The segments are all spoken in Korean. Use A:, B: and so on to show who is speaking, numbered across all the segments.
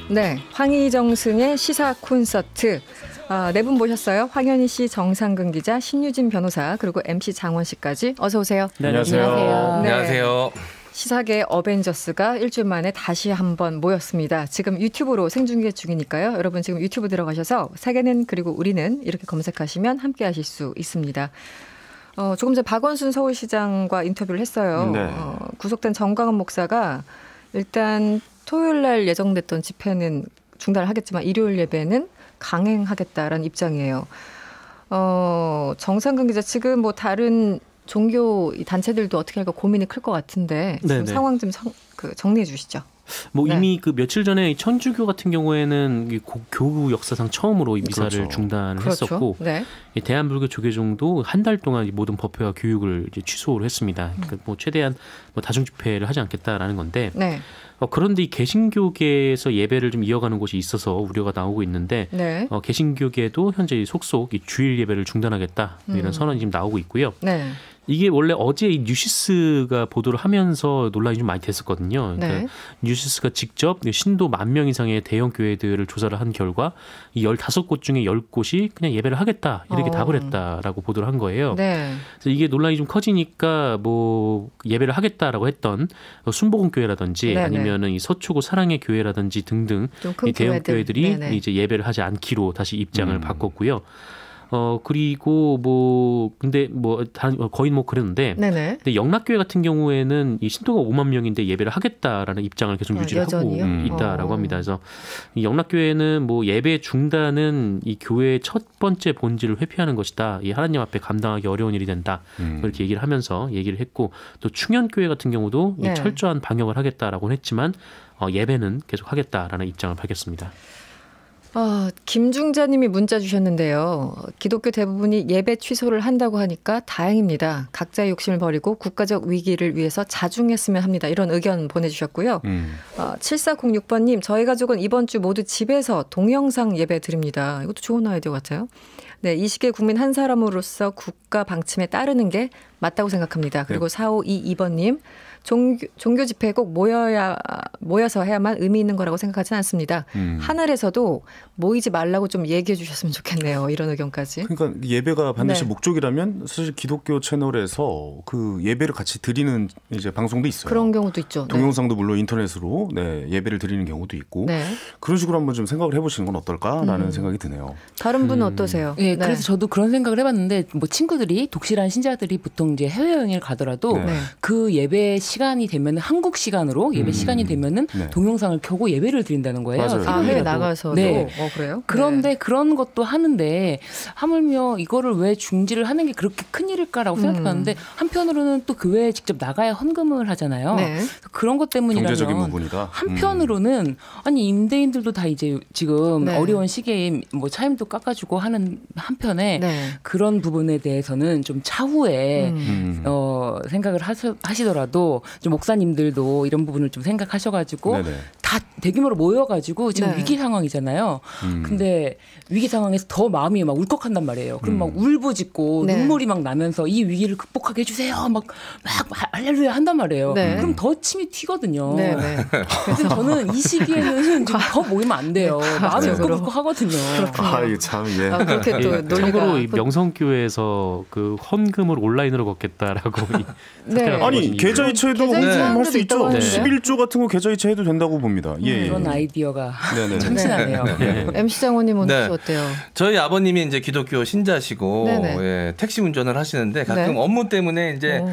A: 네, 황희정승의 시사 콘서트. 네 분 모셨어요. 황현희 씨, 정상근 기자, 신유진 변호사, 그리고 MC 장원 씨까지 어서 오세요.
B: 네, 안녕하세요.
A: 네.
C: 안녕하세요.
A: 시사계 어벤져스가 일주일 만에 다시 한번 모였습니다. 지금 유튜브로 생중계 중이니까요. 여러분 지금 유튜브 들어가셔서 세계는 그리고 우리는 이렇게 검색하시면 함께 하실 수 있습니다. 조금 전에 박원순 서울시장과 인터뷰를 했어요.
B: 네.
A: 구속된 정광훈 목사가 일단 토요일 날 예정됐던 집회는 중단을 하겠지만 일요일 예배는 강행하겠다라는 입장이에요. 정상근 기자, 지금 뭐 다른 종교 단체들도 어떻게 할까 고민이 클 것 같은데 지금 상황 좀 정리해 주시죠.
B: 뭐 이미 그 며칠 전에 천주교 같은 경우에는 교구 역사상 처음으로 이 미사를 중단을 했었고, 대한불교 조계종도 한 달 동안 모든 법회와 교육을 이제 취소를 했습니다. 그러니까 뭐 최대한 다중 집회를 하지 않겠다라는 건데. 그런데 이 개신교계에서 예배를 좀 이어가는 곳이 있어서 우려가 나오고 있는데, 개신교계도 현재 속속 이 주일 예배를 중단하겠다 이런 선언이 지금 나오고 있고요. 이게 원래 어제 이 뉴시스가 보도를 하면서 논란이 좀 많이 됐었거든요. 그러니까 뉴시스가 직접 신도 10,000명 이상의 대형 교회들을 조사를 한 결과 이 15곳 중에 10곳이 그냥 예배를 하겠다 이렇게 답을 했다라고 보도를 한 거예요. 그래서 이게 논란이 좀 커지니까 뭐 예배를 하겠다라고 했던 순복음교회라든지 아니면은 이 서초구 사랑의 교회라든지 등등 이 대형 교회들이 이제 예배를 하지 않기로 다시 입장을 바꿨고요. 그리고 근데 거의 그랬는데, 근데 영락교회 같은 경우에는 이 신도가 5만 명인데 예배를 하겠다라는 입장을 계속 유지를 하고 있다라고 합니다. 그래서 이 영락교회는 예배 중단은 이 교회의 첫 번째 본질을 회피하는 것이다. 이 하나님 앞에 감당하기 어려운 일이 된다. 이렇게 얘기를 하면서 얘기를 했고, 또 충현교회 같은 경우도 철저한 방역을 하겠다라고 했지만 예배는 계속 하겠다라는 입장을 밝혔습니다.
A: 김중자님이 문자 주셨는데요. 기독교 대부분이 예배 취소를 한다고 하니까 다행입니다. 각자의 욕심을 버리고 국가적 위기를 위해서 자중했으면 합니다. 이런 의견 보내주셨고요. 7406번님, 저희 가족은 이번 주 모두 집에서 동영상 예배 드립니다. 이것도 좋은 아이디어 같아요. 네, 이 시기에 국민 한 사람으로서 국가 방침에 따르는 게 맞다고 생각합니다. 그리고 4522번님, 종교 집회에 꼭 모여서 해야만 의미 있는 거라고 생각하지는 않습니다. 하늘에서도 모이지 말라고 좀 얘기해 주셨으면 좋겠네요. 이런 의견까지.
D: 그러니까 예배가 반드시 목적이라면 사실 기독교 채널에서 그 예배를 같이 드리는 이제 방송도 있어요.
A: 그런 경우도 있죠.
D: 동영상도 물론 인터넷으로 예배를 드리는 경우도 있고, 그런 식으로 한번 좀 생각을 해보시는 건 어떨까라는 생각이 드네요.
A: 다른 분은 어떠세요?
E: 네, 그래서 저도 그런 생각을 해봤는데, 친구들이 독실한 신자들이 보통 이제 해외여행을 가더라도 그 예배 시간이 되면 한국 시간으로 예배 시간이 되면은 동영상을 켜고 예배를 드린다는 거예요.
A: 해외 나가서도. 그래요?
E: 그런데 그런 것도 하는데 하물며 이거를 왜 중지를 하는 게 그렇게 큰 일일까라고 생각해봤는데, 한편으로는 또 교회에 직접 나가야 헌금을 하잖아요. 그런 것 때문이라면
D: 경제적인 부분이다.
E: 한편으로는 아니 임대인들도 다 이제 지금 어려운 시기에 차임도 깎아주고 하는 한편에 그런 부분에 대해서는 좀 차후에 생각을 하시더라도 좀 목사님들도 이런 부분을 좀 생각하셔가지고 다 대규모로 모여가지고 지금 위기 상황이잖아요. 근데 위기 상황에서 더 마음이 막 울컥한단 말이에요. 그럼 막 울부짖고 눈물이 막 나면서 이 위기를 극복하게 해주세요. 막 할렐루야 한단 말이에요. 그럼 더 침이 튀거든요. 그래서 저는 이 시기에는 좀 더 모이면 안 돼요. 마음이 울컥울컥하거든요.
D: 이게 참
A: 그렇게 또 논리가.
B: 참고로 이 명성교회에서 그 헌금을 온라인으로 걷겠다라고.
D: 아니 계좌이체도 할 수 있죠. 11조 같은 거 계좌이체 해도 된다고 봅니다.
E: 그런 아이디어가 참신하네요.
A: MC 장원님은 어때요?
C: 저희 아버님이 이제 기독교 신자시고 택시 운전을 하시는데 가끔 업무 때문에 이제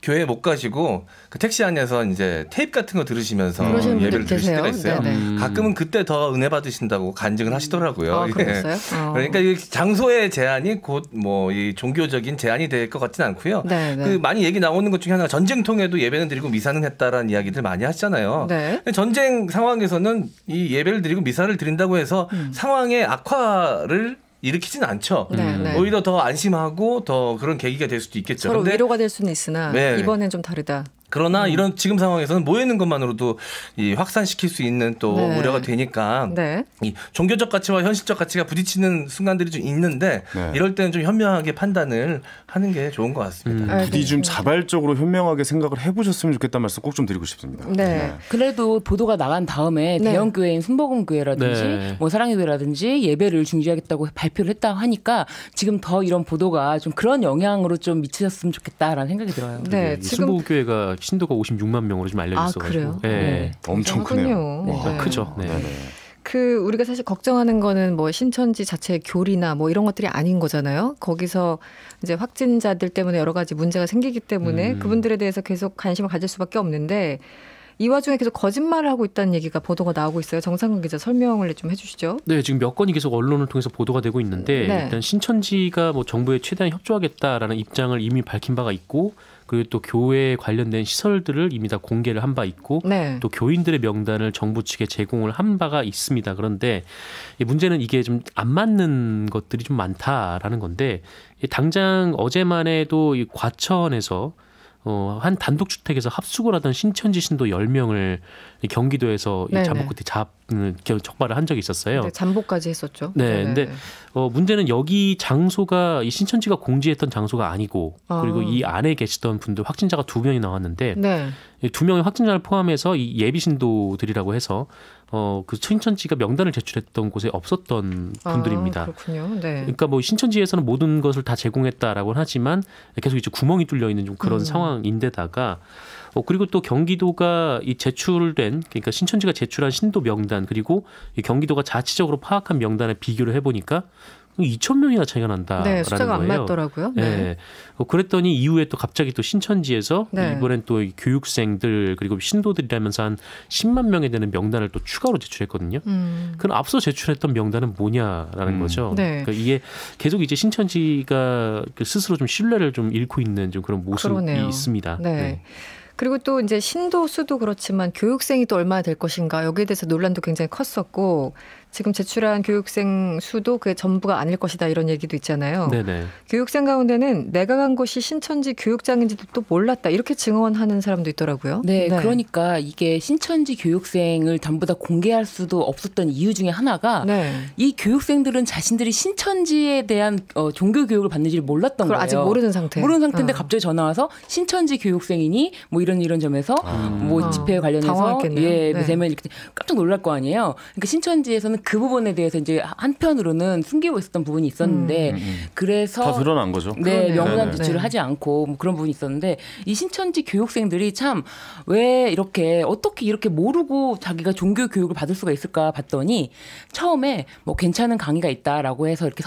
C: 교회 못 가시고 그 택시 안에서 이제 테이프 같은 거 들으시면서 예배를 들으실 때가 있어요. 가끔은 그때 더 은혜 받으신다고 간증을 하시더라고요. 그러니까 이 장소의 제한이 곧 이 종교적인 제한이 될 것 같지는 않고요. 그 많이 얘기 나오는 것 중에 하나가 전쟁통에도 예배는 드리고 미사는 했다라는 이야기들 많이 하시잖아요. 전쟁 상황에서는 이 예배를 드리고 미사를 드린다고 해서 상황의 악화를 일으키진 않죠. 오히려 더 안심하고 더 그런 계기가 될 수도 있겠죠.
A: 서로 위로가 될 수는 있으나 이번엔 좀 다르다.
C: 그러나 이런 지금 상황에서는 모여 있는 것만으로도 이 확산시킬 수 있는 또
A: 네.
C: 우려가 되니까 네. 이 종교적 가치와 현실적 가치가 부딪히는 순간들이 좀 있는데 네. 이럴 때는 좀 현명하게 판단을 하는 게 좋은 것 같습니다.
D: 부디 좀 자발적으로 현명하게 생각을 해보셨으면 좋겠다는 말씀 꼭 좀 드리고 싶습니다.
E: 네. 네. 그래도 보도가 나간 다음에 네. 대형 교회인 순복음교회라든지 네. 뭐 사랑의교회라든지 예배를 중지하겠다고 발표를 했다 하니까 지금 더 이런 보도가 좀 그런 영향으로 좀 미치셨으면 좋겠다라는 생각이 들어요.
B: 네. 지금 순복음교회가 신도가 56만 명으로 좀 알려져 있어가지고.
A: 그래요?
B: 네.
A: 네.
D: 엄청 크네요.
B: 네. 크죠. 네.
A: 우리가 사실 걱정하는 거는 뭐 신천지 자체의 교리나 뭐 이런 것들이 아닌 거잖아요. 거기서 이제 확진자들 때문에 여러 가지 문제가 생기기 때문에 그분들에 대해서 계속 관심을 가질 수밖에 없는데 이 와중에 계속 거짓말을 하고 있다는 얘기가 보도가 나오고 있어요. 정상근 기자 설명을 좀 해주시죠.
B: 네, 지금 몇 건이 계속 언론을 통해서 보도가 되고 있는데 네. 일단 신천지가 뭐 정부에 최대한 협조하겠다라는 입장을 이미 밝힌 바가 있고 그리고 또 교회에 관련된 시설들을 이미 다 공개를 한 바 있고 네. 또 교인들의 명단을 정부 측에 제공을 한 바가 있습니다. 그런데 문제는 이게 좀 안 맞는 것들이 좀 많다라는 건데 당장 어제만 해도 이 과천에서 한 단독주택에서 합숙을 하던 신천지 신도 10명을 경기도에서 잠복 끝에 적발을 한 적이 있었어요.
A: 네, 잠복까지 했었죠.
B: 네, 근데 문제는 여기 장소가 이 신천지가 공지했던 장소가 아니고 그리고 이 안에 계시던 분들 확진자가 2명이 나왔는데 네. 2명의 확진자를 포함해서 이 예비 신도들이라고 해서 그 신천지가 명단을 제출했던 곳에 없었던 분들입니다.
A: 그렇군요. 네.
B: 그러니까 뭐 신천지에서는 모든 것을 다 제공했다라고는 하지만 계속 이제 구멍이 뚫려 있는 좀 그런 상황인데다가 그리고 또 경기도가 이 제출된 그러니까 신천지가 제출한 신도 명단 그리고 이 경기도가 자체적으로 파악한 명단을 비교를 해보니까 2,000명이나 차이가 난다라는
A: 네, 숫자가
B: 거예요.
A: 안 맞더라고요. 네.
B: 네. 그랬더니 이후에 또 갑자기 또 신천지에서 네. 이번엔 또 교육생들 그리고 신도들이라면서 한 10만 명에 되는 명단을 또 추가로 제출했거든요. 그럼 앞서 제출했던 명단은 뭐냐라는 거죠. 네. 그러니까 이게 계속 이제 신천지가 스스로 좀 신뢰를 좀 잃고 있는 좀 그런 모습이 그러네요. 있습니다.
A: 네. 네. 그리고 또 이제 신도 수도 그렇지만 교육생이 또 얼마나 될 것인가 여기에 대해서 논란도 굉장히 컸었고 지금 제출한 교육생 수도 그게 전부가 아닐 것이다 이런 얘기도 있잖아요. 네네. 교육생 가운데는 내가 간 곳이 신천지 교육장인지도 또 몰랐다 이렇게 증언하는 사람도 있더라고요.
E: 네, 네. 그러니까 이게 신천지 교육생을 전부 다 공개할 수도 없었던 이유 중에 하나가 네. 이 교육생들은 자신들이 신천지에 대한 종교 교육을 받는지를 몰랐던 거예요.
A: 아직 모르는 상태.
E: 모르는 상태인데 갑자기 전화 와서 신천지 교육생이니 뭐 이런 점에서 뭐 집회에 관련해서 예, 네. 되면 이렇게 깜짝 놀랄 거 아니에요. 그러니까 신천지에서는 그 부분에 대해서 이제 한편으로는 숨기고 있었던 부분이 있었는데 그래서
D: 다 드러난 거죠.
E: 네, 명단 제출을 하지 않고 뭐 그런 부분이 있었는데 이 신천지 교육생들이 참 왜 이렇게 어떻게 이렇게 모르고 자기가 종교 교육을 받을 수가 있을까 봤더니 처음에 뭐 괜찮은 강의가 있다라고 해서 이렇게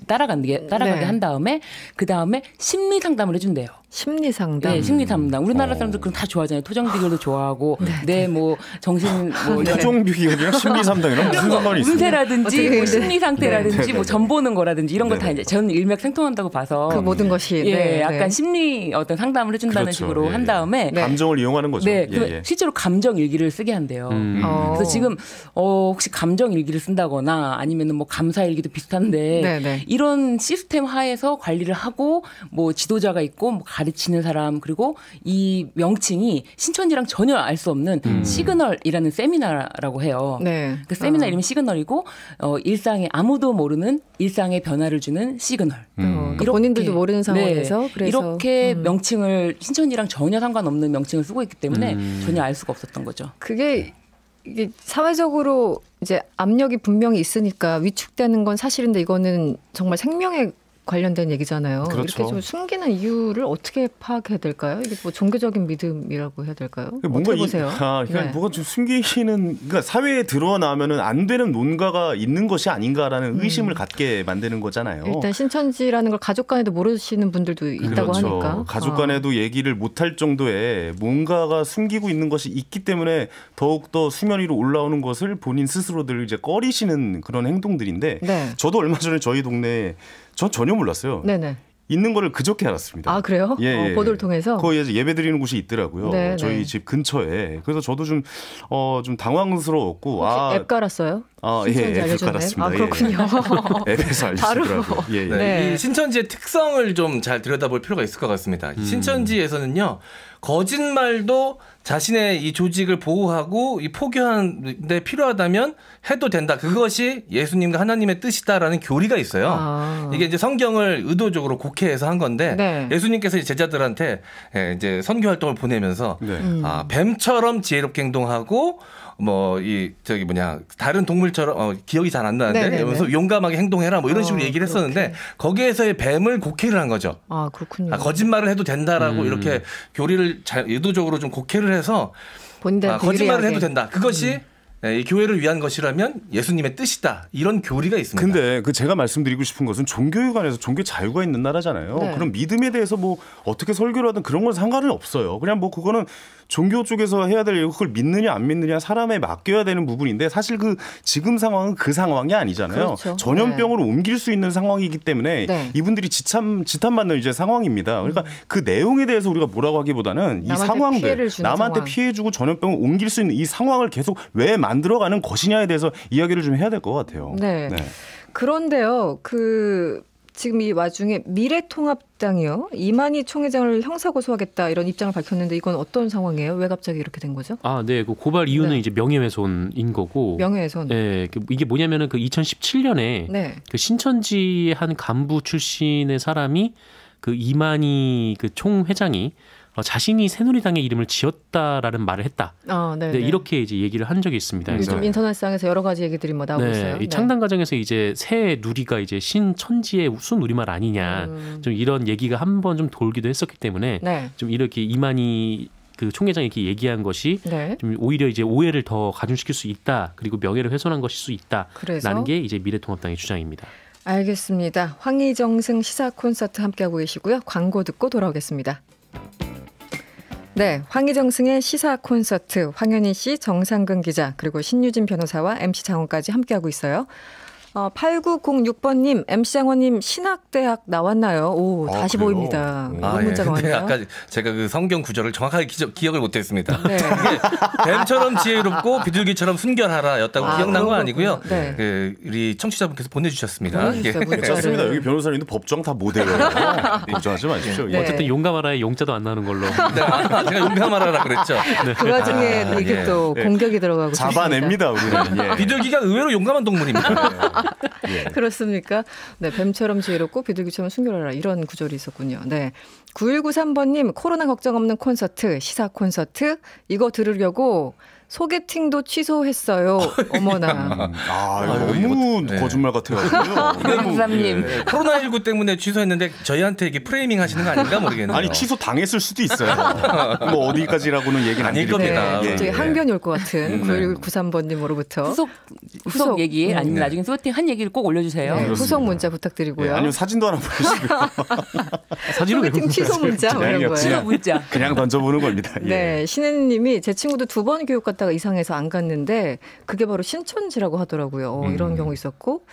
E: 따라가게 한 다음에 그 다음에 심리 상담을 해준대요.
A: 심리 상담.
E: 네, 심리 상담. 우리나라 사람들 그럼 다 좋아하잖아요. 토정 비결도 좋아하고, 네, 뭐 정신 뭐
D: 토정 비결이랑 심리 상담이랑 무슨 상관이 있어요?
E: 운세라든지 뭐 심리 상태라든지 뭐 점 보는 거라든지 이런 거 다 이제 저는 일맥상통한다고 봐서
A: 그 모든 것이
E: 예, 약간 심리 어떤 상담을 해준다는 그렇죠. 식으로 한 다음에
D: 감정을 이용하는 거죠.
E: 네, 실제로 감정 일기를 쓰게 한대요. 그래서 지금 혹시 감정 일기를 쓴다거나 아니면은 뭐 감사 일기도 비슷한데 이런 시스템 하에서 관리를 하고 뭐 지도자가 있고 뭐 가르치는 사람 그리고 이 명칭이 신천지랑 전혀 알 수 없는 시그널이라는 세미나라고 해요. 네. 그 세미나 이름이 시그널이고 일상에 아무도 모르는 일상의 변화를 주는 시그널.
A: 그러니까 본인들도 모르는 상황에서
E: 네, 그래서 이렇게 명칭을 신천지랑 전혀 상관없는 명칭을 쓰고 있기 때문에 전혀 알 수가 없었던 거죠.
A: 이게 사회적으로 이제 압력이 분명히 있으니까 위축되는 건 사실인데 이거는 정말 생명에 관련된 얘기잖아요. 그렇죠. 이렇게 좀 숨기는 이유를 어떻게 파악해야 될까요? 이게 뭐 종교적인 믿음이라고 해야 될까요?
D: 뭔가
A: 어떻게 보세요?
D: 그러니까 뭐가 좀 숨기시는 그러니까 사회에 드러나면은 안 되는 뭔가가 있는 것이 아닌가라는 의심을 갖게 만드는 거잖아요.
A: 일단 신천지라는 걸 가족 간에도 모르시는 분들도 있다고
D: 그렇죠.
A: 하니까
D: 가족 간에도 얘기를 못할 정도의 뭔가가 숨기고 있는 것이 있기 때문에 더욱 더 수면 위로 올라오는 것을 본인 스스로들 이제 꺼리시는 그런 행동들인데 저도 얼마 전에 저희 동네에 전 전혀 몰랐어요.
A: 네네.
D: 있는 거를 그저께 알았습니다.
A: 아 그래요?
D: 예,
A: 보도를 통해서?
D: 거기 예배 드리는 곳이 있더라고요.
A: 네,
D: 저희 집 근처에. 그래서 저도 좀 당황스러웠고.
A: 혹시 앱 깔았어요?
D: 예, 앱 깔았습니다.
A: 그렇군요.
D: 앱에서 알려주더라고요.
C: 예, 예. 네. 이 신천지의 특성을 좀 잘 들여다볼 필요가 있을 것 같습니다. 신천지에서는요. 거짓말도 자신의 이 조직을 보호하고 이 포교하는 데 필요하다면 해도 된다. 그것이 예수님과 하나님의 뜻이다라는 교리가 있어요. 이게 이제 성경을 의도적으로 곡해해서 한 건데 네. 예수님께서 제자들한테 이제 선교 활동을 보내면서 뱀처럼 지혜롭게 행동하고 다른 동물처럼 기억이 잘 안 나는데 이러면서 용감하게 행동해라 이런 식으로 얘기를 했었는데 그렇게. 거기에서의 뱀을 곡해를 한 거죠.
A: 아 그렇군요.
C: 거짓말을 해도 된다라고 이렇게 교리를 잘 의도적으로 좀 곡해를 해서 거짓말을 해도 된다. 그것이 이 교회를 위한 것이라면 예수님의 뜻이다. 이런 교리가 있습니다.
D: 근데 제가 말씀드리고 싶은 것은 종교육안에서 종교 자유가 있는 나라잖아요. 네. 그럼 믿음에 대해서 어떻게 설교를 하든 그런 건 상관은 없어요. 그냥 그거는 종교 쪽에서 해야 될 그걸 믿느냐 안 믿느냐 사람에 맡겨야 되는 부분인데 사실 지금 상황은 그 상황이 아니잖아요. 그렇죠. 전염병으로 옮길 수 있는 상황이기 때문에 이분들이 지탄받는 이제 상황입니다. 그러니까 그 내용에 대해서 우리가 뭐라고 하기보다는 이 상황들 남한테 피해주고 전염병을 옮길 수 있는 이 상황을 계속 왜 만들어가는 것이냐에 대해서 이야기를 좀 해야 될 것 같아요.
A: 네. 그런데요, 지금 이 와중에 미래통합당이요, 이만희 총회장을 형사고소하겠다 이런 입장을 밝혔는데 이건 어떤 상황이에요? 왜 갑자기 이렇게 된 거죠?
B: 네, 그 고발 이유는 이제 명예훼손인 거고.
A: 명예훼손.
B: 네, 이게 뭐냐면은 2017년에 그 신천지 한 간부 출신의 사람이 이만희 총회장이 자신이 새누리당의 이름을 지었다라는 말을 했다. 네, 이렇게 이제 얘기를 한 적이 있습니다.
A: 요즘 인터넷상에서 여러 가지 얘기들이 나오고 있어요.
B: 이 창당 과정에서 이제 새 누리가 이제 신천지의 순우리말 아니냐, 좀 이런 얘기가 한번 좀 돌기도 했었기 때문에 좀 이렇게 이만희 총회장이 이렇게 얘기한 것이 좀 오히려 이제 오해를 더 가중시킬 수 있다. 그리고 명예를 훼손한 것일 수 있다라는 게 이제 미래통합당의 주장입니다.
A: 알겠습니다. 황희정승 시사 콘서트 함께하고 계시고요. 광고 듣고 돌아오겠습니다. 네, 황희정승의 시사 콘서트, 황현희 씨, 정상근 기자, 그리고 신유진 변호사와 MC 장원까지 함께하고 있어요. 8906번님, MC 장원님 신학대학 나왔나요? 오, 다시 보입니다. 이런 문자가 왔네요.
C: 아까 제가 성경 구절을 정확하게 기억을 못했습니다. 네. 뱀처럼 지혜롭고 비둘기처럼 순결하라였다고 기억난 건 아니고요. 우리 청취자분께서 보내주셨습니다.
D: 그렇습니다. 여기 변호사님도 법정 다 못 외워요. 걱정하지 마십시오.
B: 어쨌든 용감하라의 용자도 안 나오는 걸로.
C: 제가 용감하라라 그랬죠.
A: 그 와중에 이게 또 공격이 들어가고
D: 잡아냅니다. 우리는.
C: 비둘기가 의외로 용감한 동물입니다.
A: 그렇습니까? 네, 뱀처럼 지혜롭고 비둘기처럼 순결하라 이런 구절이 있었군요. 네, 9193번님 코로나 걱정 없는 콘서트, 시사 콘서트 이거 들으려고 소개팅도 취소했어요. 어머나.
D: 너무 거짓말 같아요.
E: 김삼님.
C: 코로나19 때문에 취소했는데 저희한테 이게 프레이밍 하시는 거 아닌가 모르겠네요.
D: 아니 취소 당했을 수도 있어요. 어디까지라고는 얘기는
C: 아닐 겁니다.
A: 갑자기 항변이 올 것 같은 9193번님으로부터
E: 후속 얘기 아니면 나중에 소개팅 한 얘기를 꼭 올려주세요.
A: 후속 문자 부탁드리고요.
D: 아니면 사진도 하나 보내주시고요.
A: 소개팅 취소 문자 이런 거예요.
D: 그냥 던져보는 겁니다.
A: 네, 신혜님이 제 친구도 2번 교육 갔다가 이상해서 안 갔는데 그게 바로 신천지라고 하더라고요. 이런 경우 있었고.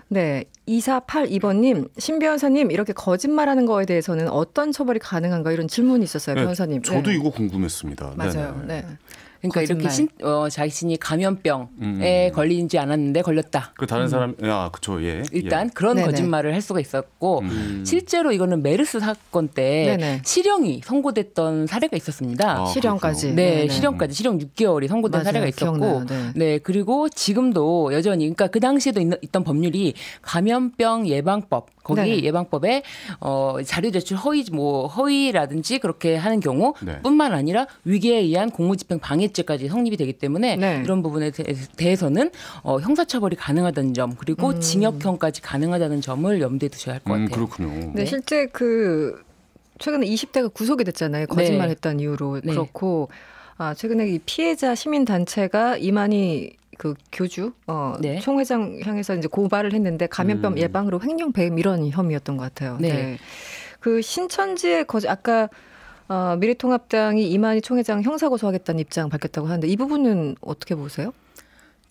A: 네, 2482번님, 신 변호사님 이렇게 거짓말하는 거에 대해서는 어떤 처벌이 가능한가 이런 질문이 있었어요. 변호사님.
D: 저도 이거 궁금했습니다.
A: 맞아요. 네.
E: 그러니까 거짓말. 이렇게 자신이 감염병에 걸리지 않았는데 걸렸다.
D: 다른 사람, 그쵸,
E: 일단 그런 거짓말을 할 수가 있었고 실제로 이거는 메르스 사건 때 실형이 선고됐던 사례가 있었습니다.
A: 실형까지.
E: 네, 실형까지 실형 6개월이 선고된 사례가 있었고, 그리고 지금도 여전히, 그러니까 그 당시에도 있던 법률이 감염병 예방법. 거기 예방법에 자료 제출 허위라든지 그렇게 하는 경우뿐만 아니라 위계에 의한 공무집행 방해죄까지 성립이 되기 때문에 이런 부분에 대해서는 형사처벌이 가능하다는 점 그리고 징역형까지 가능하다는 점을 염두에 두셔야 할 것 같아요.
D: 그렇군요.
A: 네, 실제 최근에 20대가 구속이 됐잖아요. 거짓말했다는 이유로 그렇고 최근에 이 피해자 시민단체가 이만희 교주 총회장 향해서 이제 고발을 했는데 감염병 예방으로 횡령 배임 이런 혐의였던 것 같아요. 네. 그 신천지의 아까 미래통합당이 이만희 총회장 형사고소하겠다는 입장 밝혔다고 하는데 이 부분은 어떻게 보세요?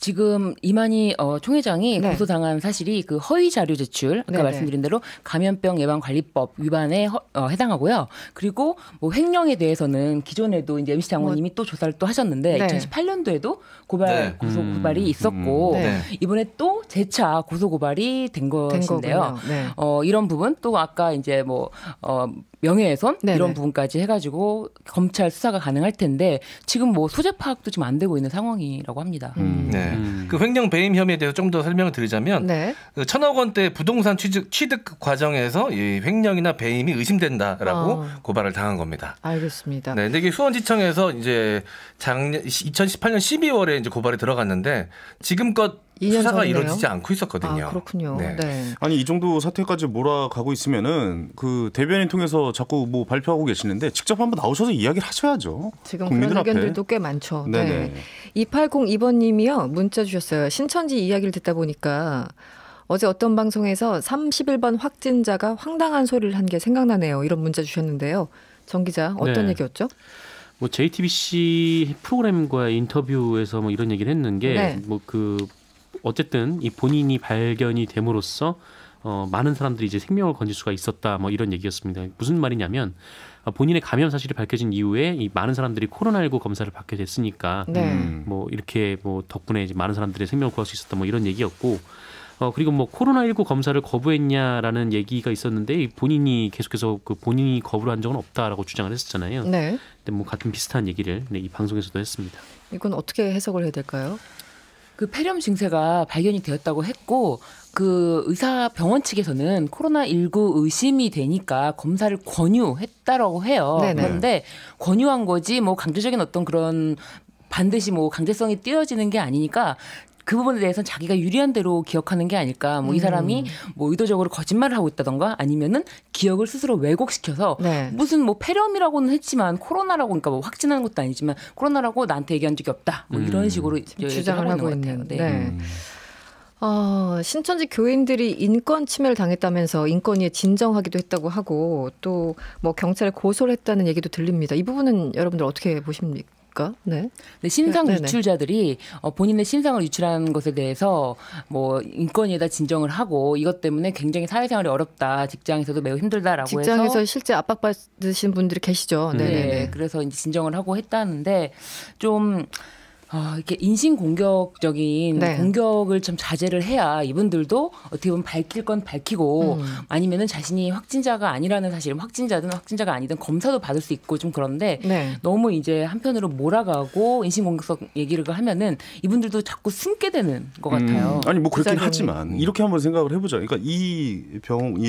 E: 지금 이만희 총회장이 네. 고소당한 사실이 그 허위 자료 제출 아까 네네. 말씀드린 대로 감염병 예방관리법 위반에 해당하고요. 그리고 뭐 횡령에 대해서는 기존에도 이제 MC 장관님이 또 조사를 또 하셨는데 네. 2018년도에도 고소 고발이 있었고 네. 이번에 또 재차 고소 고발이 된 것인데요. 네. 이런 부분 또 아까 이제 뭐 명예훼손 네네. 이런 부분까지 해가지고 검찰 수사가 가능할 텐데 지금 뭐 소재 파악도 지금 안 되고 있는 상황이라고 합니다.
C: 네. 그 횡령 배임 혐의에 대해서 좀 더 설명을 드리자면 네. 그 1,000억 원대 부동산 취득 과정에서 이 횡령이나 배임이 의심된다라고 고발을 당한 겁니다.
A: 알겠습니다.
C: 네, 근데 이게 수원지청에서 이제 2018년 12월에 이제 고발이 들어갔는데 지금껏 수사가 이루어지지 않고 있었거든요.
A: 그렇군요.
C: 네.
A: 네.
D: 아니 이 정도 사태까지 몰아가고 있으면은 그 대변인 통해서 자꾸 뭐 발표하고 계시는데 직접 한번 나오셔서 이야기를 하셔야죠.
A: 지금 그런 의견들도 꽤 많죠. 네. 2802번님이요 문자 주셨어요. 신천지 이야기를 듣다 보니까 어제 어떤 방송에서 31번 확진자가 황당한 소리를 한 게 생각나네요. 이런 문자 주셨는데요. 정 기자 어떤 얘기였죠?
B: 뭐 JTBC 프로그램과의 인터뷰에서 뭐 이런 얘기를 했는 게 뭐 그 어쨌든 이 본인이 발견이 됨으로써 많은 사람들이 이제 생명을 건질 수가 있었다 뭐 이런 얘기였습니다. 무슨 말이냐면 본인의 감염 사실이 밝혀진 이후에 이 많은 사람들이 코로나19 검사를 받게 됐으니까 뭐 이렇게 뭐 덕분에 이제 많은 사람들의 생명을 구할 수 있었다 뭐 이런 얘기였고 그리고 뭐 코로나19 검사를 거부했냐라는 얘기가 있었는데 본인이 계속해서 그 본인이 거부를 한 적은 없다라고 주장을 했었잖아요. 네. 근데 뭐 같은 비슷한 얘기를 이 방송에서도 했습니다.
A: 이건 어떻게 해석을 해야 될까요?
E: 그 폐렴 증세가 발견이 되었다고 했고 그 의사 병원 측에서는 코로나19 의심이 되니까 검사를 권유했다라고 해요. 네네. 그런데 권유한 거지 뭐 강제적인 어떤 그런 반드시 뭐 강제성이 띄어지는 게 아니니까 그 부분에 대해서는 자기가 유리한 대로 기억하는 게 아닐까. 뭐 이 사람이 뭐 의도적으로 거짓말을 하고 있다던가 아니면은 기억을 스스로 왜곡시켜서 무슨 뭐 폐렴이라고는 했지만 코로나라고 그러니까 뭐 확진하는 것도 아니지만 코로나라고 나한테 얘기한 적이 없다. 뭐 이런 식으로
A: 주장을 하고 있는. 네. 신천지 교인들이 인권 침해를 당했다면서 인권위에 진정하기도 했다고 하고 또 뭐 경찰에 고소를 했다는 얘기도 들립니다. 이 부분은 여러분들 어떻게 보십니까? 네.
E: 신상 유출자들이 본인의 신상을 유출한 것에 대해서 뭐 인권위에다 진정을 하고 이것 때문에 굉장히 사회생활이 어렵다. 직장에서도 매우 힘들다라고
A: 직장에서
E: 해서
A: 실제 압박받으신 분들이 계시죠.
E: 네. 그래서 이제 진정을 하고 했다는데 좀 이렇게 인신공격적인 공격을 좀 자제를 해야 이분들도 어떻게 보면 밝힐 건 밝히고 아니면은 자신이 확진자가 아니라는 사실, 확진자든 확진자가 아니든 검사도 받을 수 있고 좀 그런데 너무 이제 한편으로 몰아가고 인신공격성 얘기를 하면은 이분들도 자꾸 숨게 되는 것 같아요.
D: 아니 뭐 그렇긴 하지만 이렇게 한번 생각을 해보자. 그러니까 이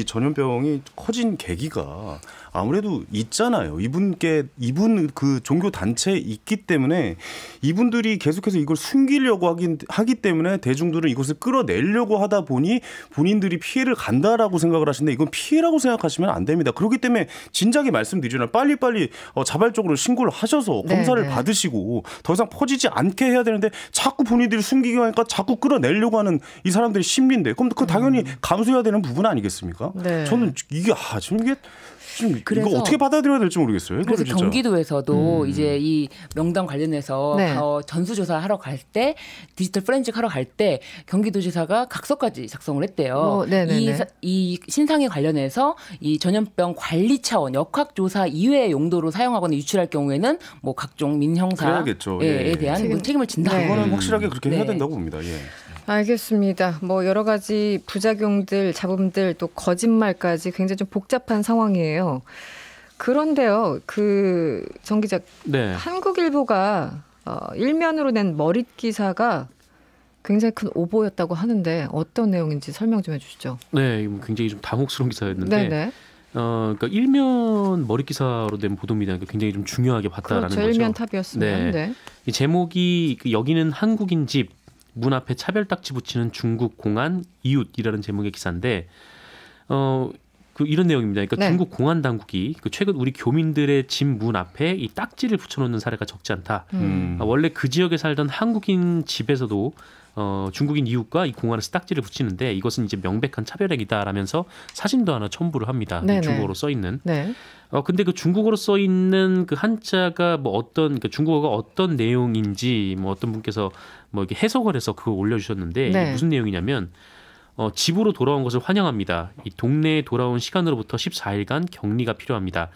D: 전염병이 커진 계기가 아무래도 있잖아요. 이분 그 종교 단체에 있기 때문에 이분들이 계속해서 이걸 숨기려고 하기 때문에 대중들은 이것을 끌어내려고 하다 보니 본인들이 피해를 간다라고 생각을 하시는데 이건 피해라고 생각하시면 안 됩니다. 그렇기 때문에 진작에 말씀드리잖아요. 빨리빨리 자발적으로 신고를 하셔서 검사를 받으시고 더 이상 퍼지지 않게 해야 되는데 자꾸 본인들이 숨기기 하니까 자꾸 끌어내려고 하는 이 사람들의 심리인데 그럼 그 당연히 감수해야 되는 부분 아니겠습니까? 네. 저는 이게 지금 이게 이거 어떻게 받아들여야 될지 모르겠어요.
E: 그래서 경기도에서도 이제 이 명단 관련해서 전수조사 하러 갈 때 디지털 포렌식 하러 갈 때 경기도지사가 각서까지 작성을 했대요. 이 신상에 관련해서 이 전염병 관리 차원 역학조사 이외의 용도로 사용하거나 유출할 경우에는 뭐 각종 민형사에 대한 책임을 진다.
D: 그거는 확실하게 그렇게 해야 된다고 봅니다. 예.
A: 알겠습니다. 뭐 여러 가지 부작용들, 잡음들 또 거짓말까지 굉장히 좀 복잡한 상황이에요. 그런데요, 정 기자, 한국일보가 일면으로 낸 머릿 기사가 굉장히 큰 오보였다고 하는데 어떤 내용인지 설명 좀 해주시죠.
B: 네, 굉장히 좀 당혹스러운 기사였는데. 그러니까 일면 머릿 기사로 된 보도입니다. 굉장히 좀 중요하게 봤다라는 거죠.
A: 일면 탑이었으면.
B: 이 제목이 여기는 한국인 집. 문 앞에 차별 딱지 붙이는 중국 공안 이웃이라는 제목의 기사인데 그 이런 내용입니다. 그러니까 중국 공안 당국이 최근 우리 교민들의 집 문 앞에 이 딱지를 붙여놓는 사례가 적지 않다. 원래 그 지역에 살던 한국인 집에서도 중국인 이웃과 이 공안에서 딱지를 붙이는데 이것은 이제 명백한 차별행위다라면서 사진도 하나 첨부를 합니다. 중국어로 써 있는. 근데 그 중국어로 써 있는 그 한자가 뭐 그러니까 중국어가 어떤 내용인지 뭐 어떤 분께서 뭐 이렇게 해석을 해서 그걸 올려주셨는데 이게 무슨 내용이냐면 집으로 돌아온 것을 환영합니다. 이 동네에 돌아온 시간으로부터 14일간 격리가 필요합니다.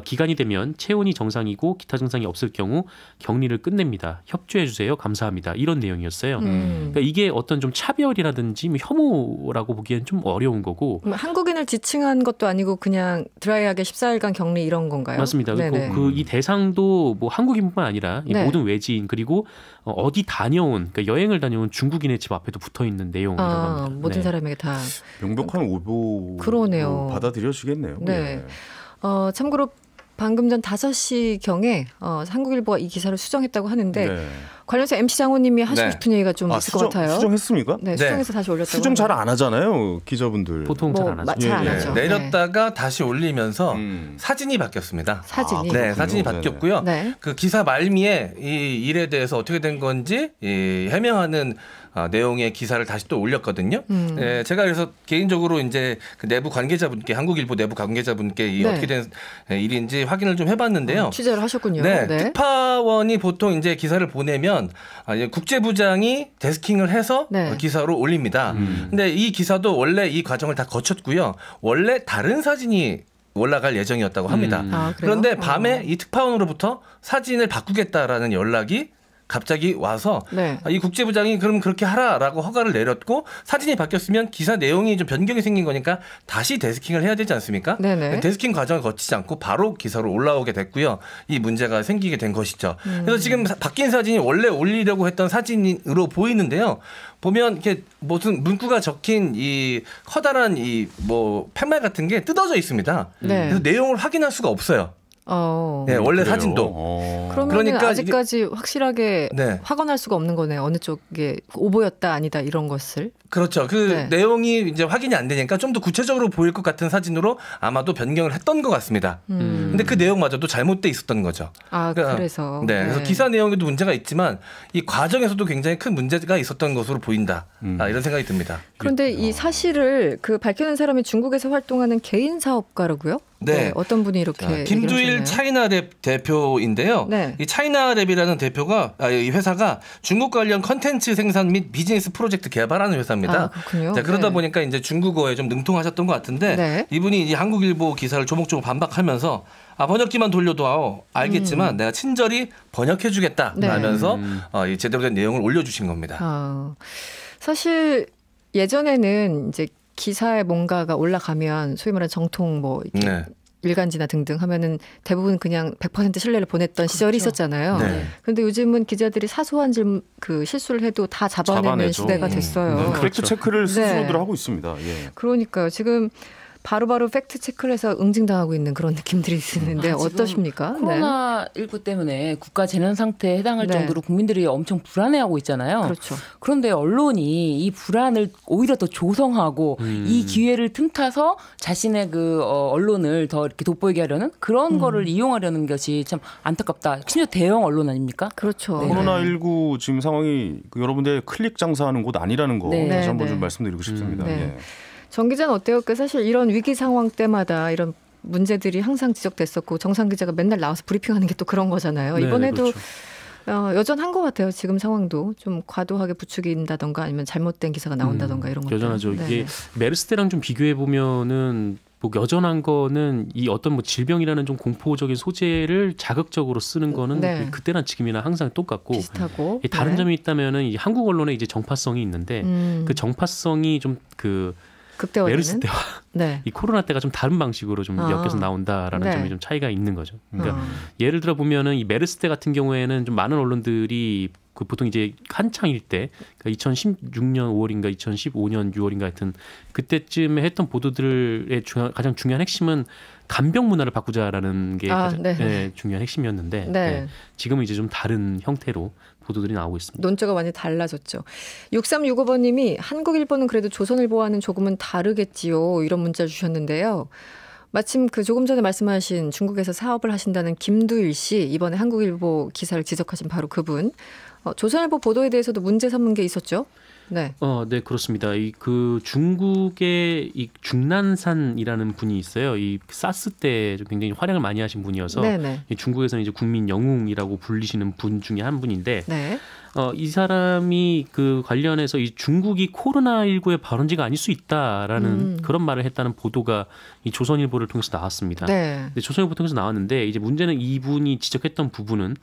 B: 기간이 되면 체온이 정상이고 기타 증상이 없을 경우 격리를 끝냅니다. 협조해 주세요. 감사합니다. 이런 내용이었어요. 그러니까 이게 어떤 좀 차별이라든지 혐오라고 보기엔 좀 어려운 거고.
A: 한국인을 지칭한 것도 아니고 그냥 드라이하게 14일간 격리 이런 건가요?
B: 맞습니다. 그리고 이 대상도 뭐 한국인뿐만 아니라 이 모든 외지인 그리고 어디 다녀온 그러니까 여행을 다녀온 중국인의 집 앞에도 붙어 있는 내용이라고 합니다.
A: 모든 사람에게 다
D: 명백한 오보
A: 그러네요.
D: 받아들여지겠네요.
A: 네. 참고로 방금 전 5시경에 한국일보가 이 기사를 수정했다고 하는데 관련해서 MC 장호님이 하시고 싶은 얘기가 좀 있을 것 같아요.
D: 수정했습니까?
A: 네, 수정해서 다시 올렸다고.
D: 수정 잘 안 하잖아요, 기자분들.
B: 보통 잘 안 하죠.
A: 잘 안 하죠.
C: 내렸다가 다시 올리면서 사진이 바뀌었습니다.
A: 사진이?
C: 사진이 바뀌었고요. 그 기사 말미에 이 일에 대해서 어떻게 된 건지 해명하는 내용의 기사를 다시 또 올렸거든요. 제가 그래서 개인적으로 이제 그 내부 관계자분께 한국일보 내부 관계자분께 어떻게 된 일인지 확인을 좀 해봤는데요.
A: 취재를 하셨군요.
C: 특파원이 보통 이제 기사를 보내면 국제부장이 데스킹을 해서 기사로 올립니다. 근데 이 기사도 원래 이 과정을 다 거쳤고요. 원래 다른 사진이 올라갈 예정이었다고 합니다. 그런데 밤에 이 특파원으로부터 사진을 바꾸겠다라는 연락이 갑자기 와서 이 국제부장이 그럼 그렇게 하라라고 허가를 내렸고 사진이 바뀌었으면 기사 내용이 좀 변경이 생긴 거니까 다시 데스킹을 해야 되지 않습니까? 데스킹 과정을 거치지 않고 바로 기사로 올라오게 됐고요. 이 문제가 생기게 된 것이죠. 그래서 지금 바뀐 사진이 원래 올리려고 했던 사진으로 보이는데요. 보면 이렇게 무슨 문구가 적힌 이 커다란 이 뭐 팻말 같은 게 뜯어져 있습니다. 그래서 내용을 확인할 수가 없어요. 원래 그래요? 사진도.
A: 그러니까 아직까지 확실하게 확언할 수가 없는 거네요. 어느 쪽에 오보였다 아니다 이런 것을.
C: 그렇죠. 내용이 이제 확인이 안 되니까 좀 더 구체적으로 보일 것 같은 사진으로 아마도 변경을 했던 것 같습니다. 근데 그 내용마저도 잘못돼 있었던 거죠.
A: 그래서.
C: 그래서 기사 내용에도 문제가 있지만 이 과정에서도 굉장히 큰 문제가 있었던 것으로 보인다. 이런 생각이 듭니다.
A: 그런데 이 사실을 밝혀낸 사람이 중국에서 활동하는 개인 사업가라고요? 어떤 분이 이렇게
C: 김두일 차이나랩 대표인데요. 이 차이나랩이라는 이 회사가 중국 관련 컨텐츠 생산 및 비즈니스 프로젝트 개발하는 회사입니다.
A: 그렇군요.
C: 그러다 보니까 이제 중국어에 좀 능통하셨던 것 같은데 이분이 이제 한국일보 기사를 조목조목 반박하면서 번역기만 돌려도 알겠지만 내가 친절히 번역해주겠다 하면서 제대로 된 내용을 올려주신 겁니다.
A: 사실 예전에는 이제 기사에 뭔가가 올라가면 소위 말하는 정통 이렇게 일간지나 등등 하면은 대부분 그냥 100% 신뢰를 보냈던 시절이 있었잖아요. 그런데 요즘은 기자들이 사소한 실수를 해도 다 잡아내는 시대가 됐어요.
D: 팩트 체크를 스스로들 하고 있습니다.
A: 그러니까요. 지금 바로바로 팩트 체크를 해서 응징당하고 있는 그런 느낌들이 있는데 어떠십니까?
E: 코로나19 때문에 국가 재난 상태에 해당할 정도로 국민들이 엄청 불안해하고 있잖아요.
A: 그렇죠.
E: 그런데 언론이 이 불안을 오히려 더 조성하고 이 기회를 틈타서 자신의 언론을 더 이렇게 돋보이게 하려는 그런 거를 이용하려는 것이 참 안타깝다. 심지어 대형 언론 아닙니까?
A: 그렇죠.
D: 코로나19 지금 상황이 여러분들 클릭 장사하는 곳 아니라는 거 다시 한번 좀 말씀드리고 싶습니다.
A: 정 기자는 어때요? 사실 이런 위기 상황 때마다 이런 문제들이 항상 지적됐었고 정상 기자가 맨날 나와서 브리핑하는 게 또 그런 거잖아요. 이번에도 여전한 것 같아요. 지금 상황도 좀 과도하게 부추긴다던가 아니면 잘못된 기사가 나온다던가 이런 것들.
B: 여전하죠. 이게 메르스 때랑 좀 비교해 보면은 여전한 거는 이 어떤 질병이라는 좀 공포적인 소재를 자극적으로 쓰는 거는 그때나 지금이나 항상 똑같고
A: 비슷하고
B: 다른 점이 있다면은 이 한국 언론의 이제 정파성이 있는데 그 정파성이 좀 메르스 때와 이 코로나 때가 좀 다른 방식으로 좀 엮여서 나온다라는 점이 좀 차이가 있는 거죠. 그러니까 예를 들어 보면은 이 메르스 때 같은 경우에는 좀 많은 언론들이 그 보통 이제 한창일 때 그러니까 2016년 5월인가 2015년 6월인가 하여튼 그때쯤에 했던 보도들의 가장 중요한 핵심은 간병 문화를 바꾸자라는 게 가장 중요한 핵심이었는데 네. 지금은 이제 좀 다른 형태로 보도들이 나오고 있습니다.
A: 논조가 많이 달라졌죠. 6365번님이 한국 일보는 그래도 조선일보와는 조금은 다르겠지요. 이런 문자 주셨는데요. 마침 그 조금 전에 말씀하신 중국에서 사업을 하신다는 김두일 씨, 이번에 한국일보 기사를 지적하신 바로 그분. 조선일보 보도에 대해서도 문제 삼은 게 있었죠? 네.
B: 네, 그렇습니다. 그 중국의 이 중난산이라는 분이 있어요. 이 사스 때 굉장히 활약을 많이 하신 분이어서 이 중국에서는 이제 국민 영웅이라고 불리시는 분 중에 한 분인데 네. 이 사람이 그 관련해서 이 중국이 코로나19의 발원지가 아닐 수 있다라는 그런 말을 했다는 보도가 이 조선일보를 통해서 나왔습니다. 네. 근데 조선일보 통해서 나왔는데 이제 문제는 이분이 지적했던 부분은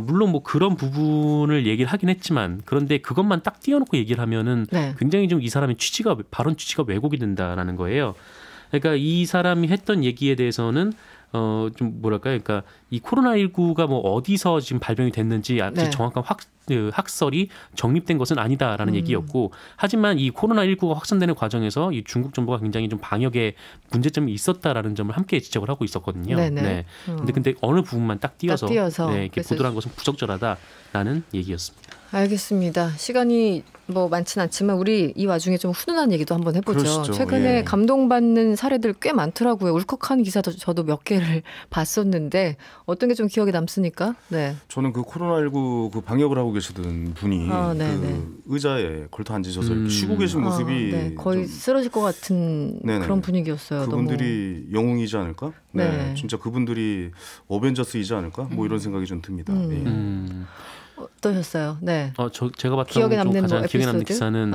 B: 물론 뭐 그런 부분을 얘기를 하긴 했지만 그런데 그것만 딱 띄워놓고 얘기를 하면은 네. 굉장히 좀 이 사람의 발언 취지가 왜곡이 된다라는 거예요. 그러니까 이 사람이 했던 얘기에 대해서는 좀 뭐랄까요? 그러니까 이 코로나19가 뭐 어디서 지금 발병이 됐는지 아직 정확한 학설이 정립된 것은 아니다라는 얘기였고 하지만 이 코로나19가 확산되는 과정에서 이 중국 정부가 굉장히 좀 방역에 문제점이 있었다라는 점을 함께 지적을 하고 있었거든요. 네. 근데 어느 부분만 딱 띄어서 네, 이렇게 보도를 한 것은 부적절하다라는 얘기였습니다.
A: 알겠습니다. 시간이 뭐 많지는 않지만 우리 이 와중에 좀 훈훈한 얘기도 한번 해보죠.
D: 그러시죠.
A: 최근에 감동받는 사례들 꽤 많더라고요. 울컥한 기사도 저도 몇 개를 봤었는데 어떤 게 좀 기억에 남습니까? 네.
D: 저는 그 코로나19 그 방역을 하고 계시던 분이 그 의자에 걸터 앉으셔서 쉬고 계신 모습이
A: 거의 쓰러질 것 같은 그런 분위기였어요.
D: 그분들이 너무. 영웅이지 않을까? 네. 진짜 그분들이 어벤져스이지 않을까? 뭐 이런 생각이 좀 듭니다.
A: 어떠셨어요? 네.
B: 제가 봤던 기억에 남는 가장 기억에 남는 기사는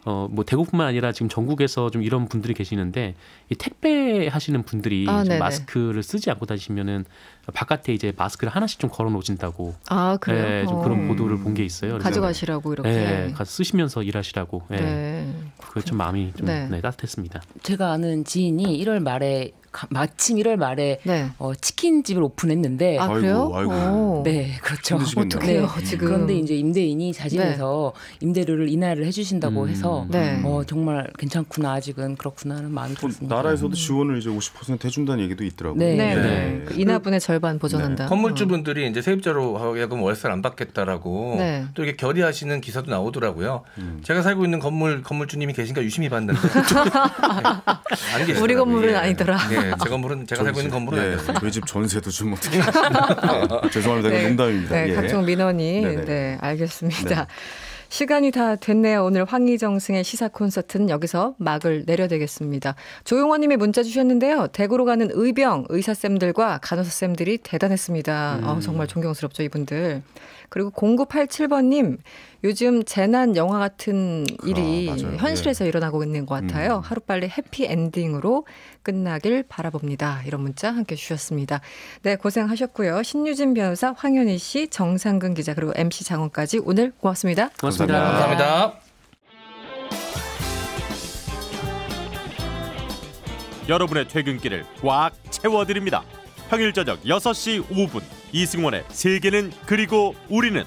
B: 뭐 대구뿐만 아니라 지금 전국에서 좀 이런 분들이 계시는데 이 택배 하시는 분들이 좀 마스크를 쓰지 않고 다니시면은 바깥에 이제 마스크를 하나씩 좀 걸어 놓으신다고.
A: 그래요?
B: 네, 좀 그런 보도를 본 게 있어요.
A: 가져가시라고 이렇게.
B: 네, 쓰시면서 일하시라고. 그게 좀 마음이 좀 따뜻했습니다.
E: 제가 아는 지인이 1월 말에 마침 1월 말에 치킨집을 오픈했는데
A: 그래요?
E: 아이고. 네, 그렇죠.
A: 어떡해요, 지금.
E: 그런데 이제 임대인이 자진해서 임대료를 인하를 해주신다고 해서 정말 괜찮구나, 아직은 그렇구나 하는 마음이 들었습니다.
D: 나라에서도 지원을 이제 50% 해준다는 얘기도 있더라고요.
A: 네. 그 인하분의 절반 보전한다.
C: 건물주분들이 이제 세입자로 하여금 월세를 안 받겠다라고 또 이렇게 결의하시는 기사도 나오더라고요. 제가 살고 있는 건물주님이 계신가 유심히 봤는데 안 계시더라고요.
A: 우리 건물은 아니더라.
C: 제 건물은 제가 살고 있는 건물은 아니었어요.
D: 왜 집 전세도 좀 어떻게 죄송합니다. 이건 농담입니다.
A: 각종 민원이 알겠습니다. 시간이 다 됐네요. 오늘 황희정승의 시사 콘서트는 여기서 막을 내려야 되겠습니다. 조용원님이 문자 주셨는데요. 대구로 가는 의병 의사쌤들과 간호사쌤들이 대단했습니다. 정말 존경스럽죠, 이분들. 그리고 0987번님, 요즘 재난 영화 같은 일이 현실에서 일어나고 있는 것 같아요. 하루빨리 해피엔딩으로 끝나길 바라봅니다. 이런 문자 함께 주셨습니다. 네, 고생하셨고요. 신유진 변호사, 황현희 씨, 정상근 기자, 그리고 MC 장원까지 오늘 고맙습니다.
B: 고맙습니다.
C: 감사합니다.
F: 여러분의 퇴근길을 꽉 채워드립니다. 평일 저녁 6시 5분 이승원의 세계는 그리고 우리는